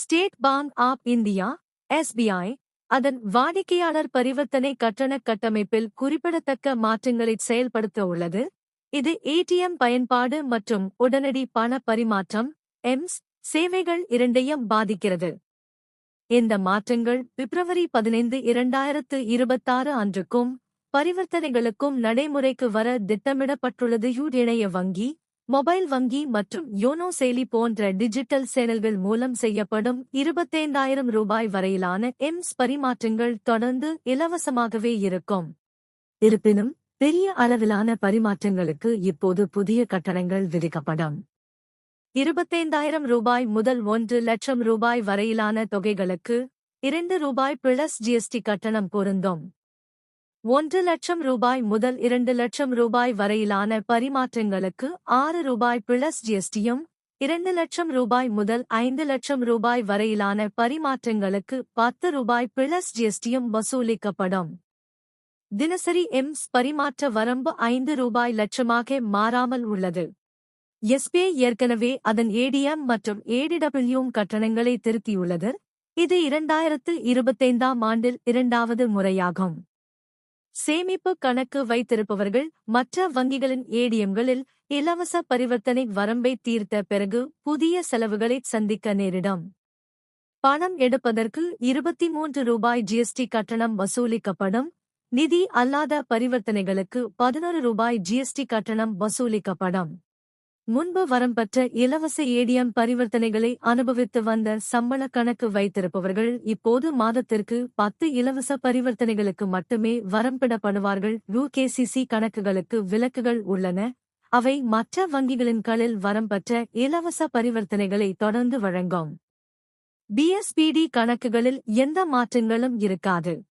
State bank of India (SBI) அதன் வாடிக்கையாளர் பரிவர்த்தனை கட்டண கட்டமைப்பில் குறிப்பிடத்தக்க மாற்றங்களை செயல்படுத்த உள்ளது. இது ஏடிஎம் பயன்பாடு மற்றும் உடனடி பண பரிமாற்றம் (EMS) சேவைகள் இரண்டையும் பாதிக்கிறது. இந்த மாற்றங்கள் பிப்ரவரி 15, 2026 அன்றுக்கும் பரிவர்த்தனைகளுக்கும் நடைமுறைக்கு வர திட்டமிடப்பட்டுள்ளது. இணைய வங்கி, மொபைல் வங்கி மற்றும் யோனோ செயலி போன்ற டிஜிட்டல் சேனல்கள் மூலம் செய்யப்படும் ரூபாய் 25,000 வரையிலான EMS பரிமாற்றங்கள் தொடர்ந்து இலவசமாகவே இருக்கும். இருப்பினும், பெரிய அளவிலான பரிமாற்றங்களுக்கு இப்போது புதிய கட்டணங்கள் விதிக்கப்படும். ரூபாய் 25,000 முதல் ரூபாய் 1,00,000 வரையிலான தொகைகளுக்கு ரூபாய் 2 GST கட்டணம் பொருந்தும். ரூபாய் 1,00,000 முதல் ரூபாய் 2,00,000 வரையிலான பரிமாற்றங்களுக்கு ரூபாய் 6 GSTயும், ரூபாய் 2,00,000 முதல் ரூபாய் 5,00,000 வரையிலான பரிமாற்றங்களுக்கு ரூபாய் 10 GSTயும் வசூலிக்கப்படும். தினசரி EMS பரிமாற்ற வரம்பு ரூபாய் 5,00,000 மாறாமல் உள்ளது. SBI ஏற்கனவே அதன் ADM மற்றும் ADW கட்டணங்களை திருத்தியுள்ளது. இது 2025ஆம் ஆண்டில் இரண்டாவது முறையாகும். சேமிப்பு கணக்கு வைத்திருப்பவர்கள் மற்ற வங்கிகளின் ADMகளில் இலவச பரிவர்த்தனை வரம்பை தீர்த்த பிறகு புதிய செலவுகளை சந்திக்க நேரிடும். பணம் எடுப்பதற்கு ரூபாய் 23 GST கட்டணம் வசூலிக்கப்படும். நிதி அல்லாத பரிவர்த்தனைகளுக்கு ரூபாய் 11 GST கட்டணம் வசூலிக்கப்படும். முன்பு வரம்பற்ற இலவச ADM பரிவர்த்தனைகளை அனுபவித்து வந்த சம்பள கணக்கு வைத்திருப்பவர்கள் இப்போது மாதத்திற்கு 10 இலவச பரிவர்த்தனைகளுக்கு மட்டுமே வரம்பிடப்படுவார்கள். UKCC கணக்குகளுக்கு விலக்குகள் உள்ளன. அவை மற்ற வங்கிகளின் களில் வரம்பற்ற இலவச பரிவர்த்தனைகளை தொடர்ந்து வழங்கும். BSPD கணக்குகளில் எந்த மாற்றங்களும் இருக்காது.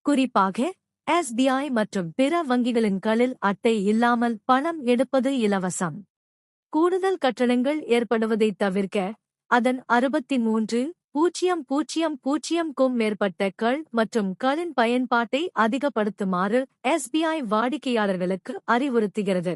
குறிப்பாக SBI மற்றும் பிற வங்கிகளின் களில் அட்டை இல்லாமல் பணம் எடுப்பது இலவசம். கூடுதல் கட்டணங்கள் ஏற்படுவதைத் தவிர்க்க அதன் 63,000க்கும் மேற்பட்ட கள் மற்றும் களின் பயன்பாட்டை அதிகப்படுத்துமாறு SBI வாடிக்கையாளர்களுக்கு அறிவுறுத்துகிறது.